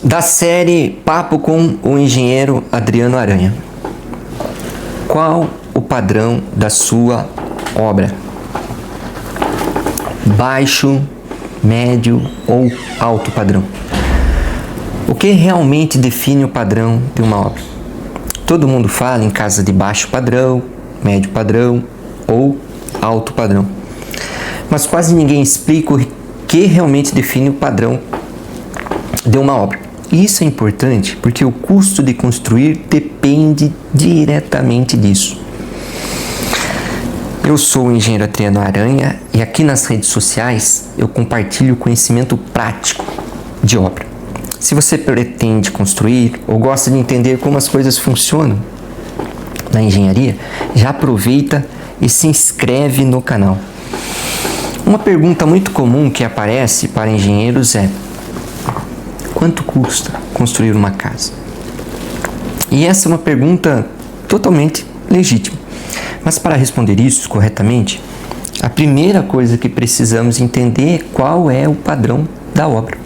da série Papo com o Engenheiro Adriano Aranha. Qual o padrão da sua obra? Baixo, médio ou alto padrão? O que realmente define o padrão de uma obra? Todo mundo fala em casa de baixo padrão, médio padrão ou alto padrão. Mas quase ninguém explica o que realmente define o padrão de uma obra. E isso é importante porque o custo de construir depende diretamente disso. Eu sou o engenheiro Adriano Aranha e aqui nas redes sociais eu compartilho conhecimento prático de obra. Se você pretende construir ou gosta de entender como as coisas funcionam na engenharia, já aproveita e se inscreve no canal. Uma pergunta muito comum que aparece para engenheiros é: quanto custa construir uma casa? E essa é uma pergunta totalmente legítima. Mas para responder isso corretamente, a primeira coisa que precisamos entender é qual é o padrão da obra.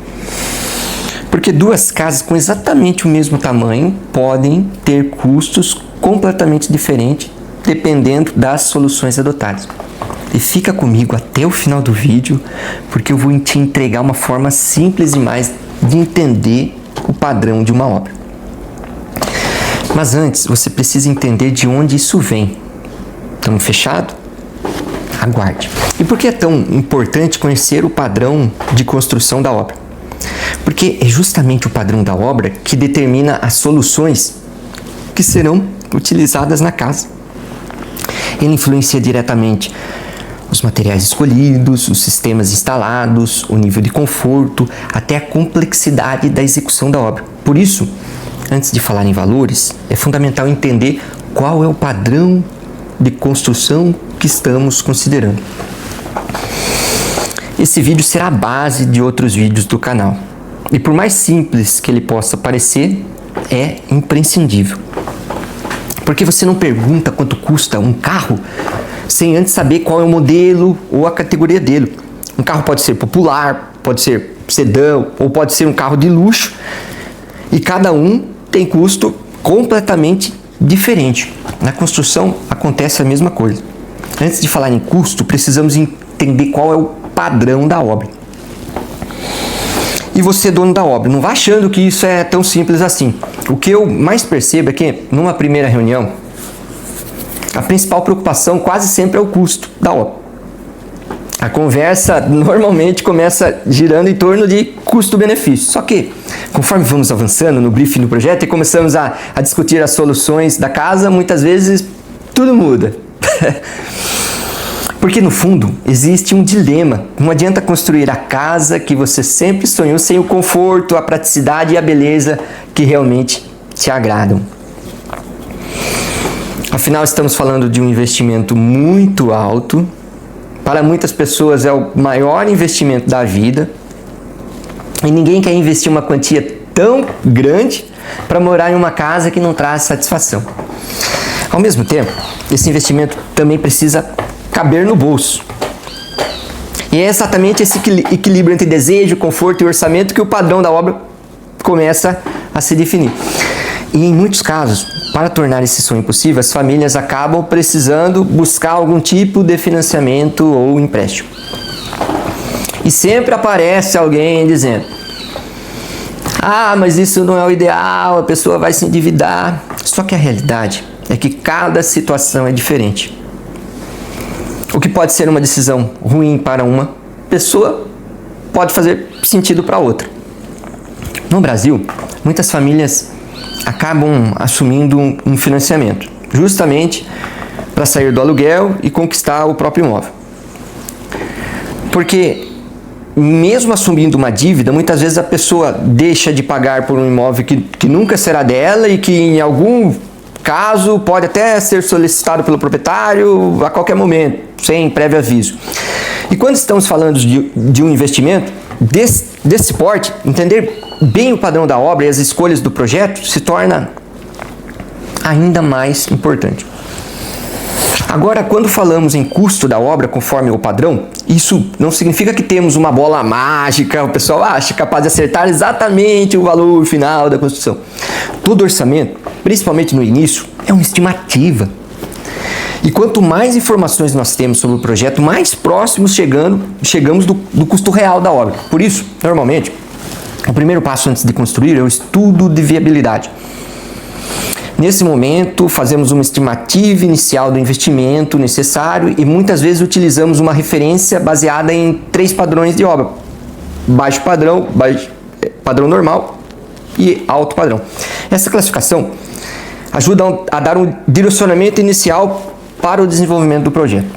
Porque duas casas com exatamente o mesmo tamanho podem ter custos completamente diferentes dependendo das soluções adotadas. E fica comigo até o final do vídeo, porque eu vou te entregar uma forma simples demais de entender o padrão de uma obra. Mas antes, você precisa entender de onde isso vem. Estamos fechados? Aguarde. E por que é tão importante conhecer o padrão de construção da obra? Porque é justamente o padrão da obra que determina as soluções que serão utilizadas na casa. Ele influencia diretamente os materiais escolhidos, os sistemas instalados, o nível de conforto, até a complexidade da execução da obra. Por isso, antes de falar em valores, é fundamental entender qual é o padrão de construção que estamos considerando. Esse vídeo será a base de outros vídeos do canal. E por mais simples que ele possa parecer, é imprescindível. Porque você não pergunta quanto custa um carro sem antes saber qual é o modelo ou a categoria dele. Um carro pode ser popular, pode ser sedã ou pode ser um carro de luxo. E cada um tem custo completamente diferente. Na construção acontece a mesma coisa. Antes de falar em custo, precisamos entender qual é o padrão da obra. E você, dono da obra, não vá achando que isso é tão simples assim. O que eu mais percebo é que, numa primeira reunião, a principal preocupação quase sempre é o custo da obra. A conversa normalmente começa girando em torno de custo-benefício. Só que, conforme vamos avançando no briefing do projeto e começamos a discutir as soluções da casa, muitas vezes tudo muda. Porque no fundo existe um dilema. Não adianta construir a casa que você sempre sonhou sem o conforto, a praticidade e a beleza que realmente te agradam. Afinal, estamos falando de um investimento muito alto. Para muitas pessoas é o maior investimento da vida. E ninguém quer investir uma quantia tão grande para morar em uma casa que não traz satisfação. Ao mesmo tempo, esse investimento também precisa caber no bolso. E é exatamente esse equilíbrio entre desejo, conforto e orçamento que o padrão da obra começa a se definir. E em muitos casos, para tornar esse sonho possível, as famílias acabam precisando buscar algum tipo de financiamento ou empréstimo. E sempre aparece alguém dizendo: ah, mas isso não é o ideal, a pessoa vai se endividar. Só que a realidade é que cada situação é diferente. O que pode ser uma decisão ruim para uma pessoa pode fazer sentido para outra. No Brasil, muitas famílias acabam assumindo um financiamento, justamente para sair do aluguel e conquistar o próprio imóvel. Porque mesmo assumindo uma dívida, muitas vezes a pessoa deixa de pagar por um imóvel que nunca será dela e que em algum caso pode até ser solicitado pelo proprietário a qualquer momento, sem prévio aviso. E quando estamos falando de um investimento desse porte, entender bem o padrão da obra e as escolhas do projeto se torna ainda mais importante. Agora, quando falamos em custo da obra conforme o padrão, isso não significa que temos uma bola mágica, o pessoal acha capaz de acertar exatamente o valor final da construção. Todo orçamento, principalmente no início, é uma estimativa. E quanto mais informações nós temos sobre o projeto, mais próximos chegamos do custo real da obra. Por isso, normalmente, o primeiro passo antes de construir é o estudo de viabilidade. Nesse momento, fazemos uma estimativa inicial do investimento necessário e muitas vezes utilizamos uma referência baseada em 3 padrões de obra: baixo padrão, padrão normal e alto padrão. Essa classificação ajuda a dar um direcionamento inicial para o desenvolvimento do projeto.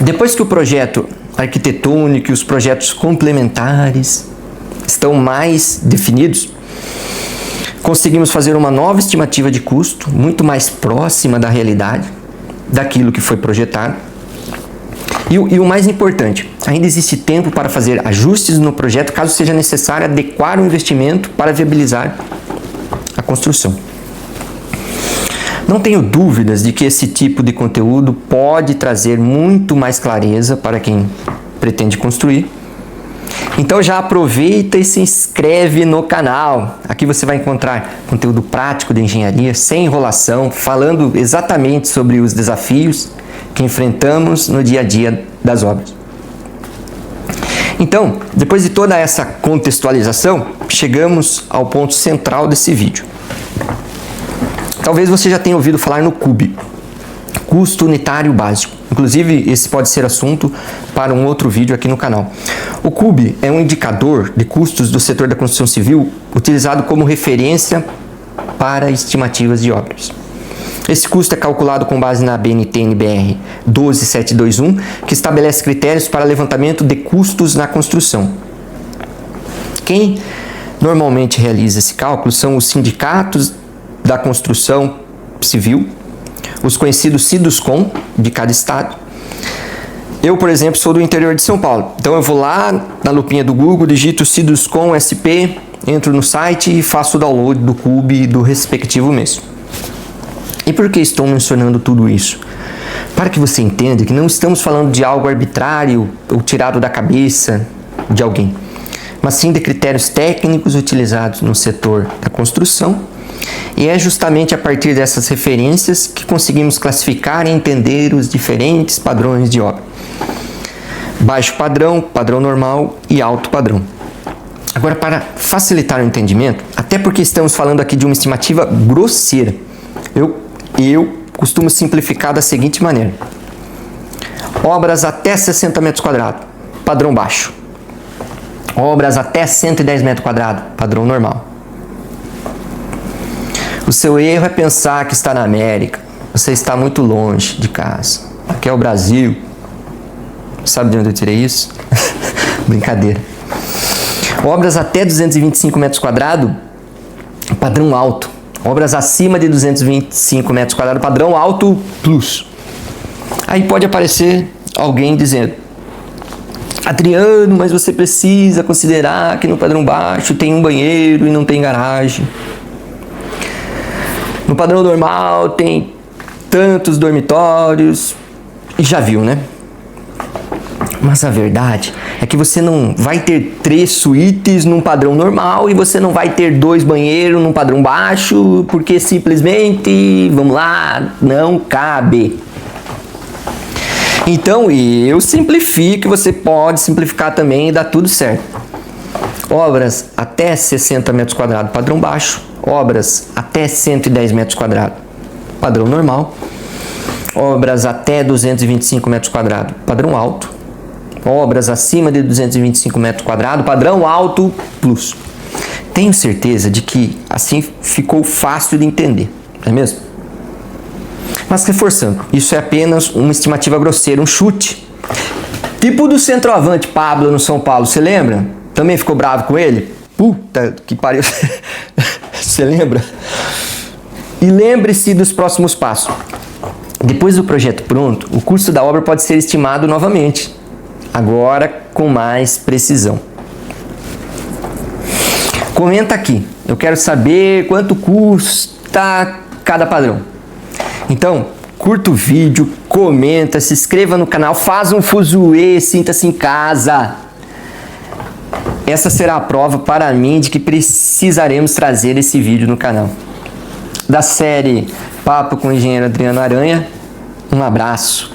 Depois que o projeto arquitetônico e os projetos complementares estão mais definidos, conseguimos fazer uma nova estimativa de custo, muito mais próxima da realidade, daquilo que foi projetado. E o mais importante, ainda existe tempo para fazer ajustes no projeto, caso seja necessário adequar o investimento para viabilizar a construção. Não tenho dúvidas de que esse tipo de conteúdo pode trazer muito mais clareza para quem pretende construir. Então já aproveita e se inscreve no canal. Aqui você vai encontrar conteúdo prático de engenharia, sem enrolação, falando exatamente sobre os desafios que enfrentamos no dia a dia das obras. Então, depois de toda essa contextualização, chegamos ao ponto central desse vídeo. Talvez você já tenha ouvido falar no CUB, custo unitário básico. Inclusive, esse pode ser assunto para um outro vídeo aqui no canal. O CUB é um indicador de custos do setor da construção civil utilizado como referência para estimativas de obras. Esse custo é calculado com base na BNT-NBR 12721, que estabelece critérios para levantamento de custos na construção. Quem normalmente realiza esse cálculo são os sindicatos da construção civil, os conhecidos SIDUSCOM de cada estado. Eu, por exemplo, sou do interior de São Paulo, então eu vou lá na lupinha do Google, digito SIDUSCOM SP, entro no site e faço o download do CUB do respectivo mês. E por que estou mencionando tudo isso? Para que você entenda que não estamos falando de algo arbitrário ou tirado da cabeça de alguém, mas sim de critérios técnicos utilizados no setor da construção. E é justamente a partir dessas referências que conseguimos classificar e entender os diferentes padrões de obra: baixo padrão, padrão normal e alto padrão. Agora, para facilitar o entendimento, até porque estamos falando aqui de uma estimativa grosseira, eu costumo simplificar da seguinte maneira: obras até 60 metros quadrados, padrão baixo. Obras até 110 metros quadrados, padrão normal. O seu erro é pensar que está na América. Você está muito longe de casa. Aqui é o Brasil. Sabe de onde eu tirei isso? Brincadeira. Obras até 225 metros quadrados, padrão alto. Obras acima de 225 metros quadrados, padrão alto plus. Aí pode aparecer alguém dizendo: Adriano, mas você precisa considerar que no padrão baixo tem um banheiro e não tem garagem. No padrão normal tem tantos dormitórios. E já viu, né? Mas a verdade é que você não vai ter 3 suítes num padrão normal e você não vai ter 2 banheiros num padrão baixo, porque simplesmente, vamos lá, não cabe. Então, eu simplifico, você pode simplificar também e dá tudo certo. Obras até 60 metros quadrados, padrão baixo. Obras até 110 metros quadrados, padrão normal. Obras até 225 metros quadrados, padrão alto. Obras acima de 225 metros quadrados, padrão alto plus. Tenho certeza de que assim ficou fácil de entender, não é mesmo? Mas reforçando, isso é apenas uma estimativa grosseira, um chute. Tipo do centroavante Pablo no São Paulo, você lembra? Também ficou bravo com ele? Puta que pariu. Você lembra? E lembre-se dos próximos passos. Depois do projeto pronto, o custo da obra pode ser estimado novamente, agora com mais precisão. Comenta aqui, eu quero saber quanto custa cada padrão. Então, curta o vídeo, comenta, se inscreva no canal, faz um fuzuê, sinta-se em casa. Essa será a prova para mim de que precisaremos trazer esse vídeo no canal. Da série Papo com o Engenheiro Adriano Aranha, um abraço.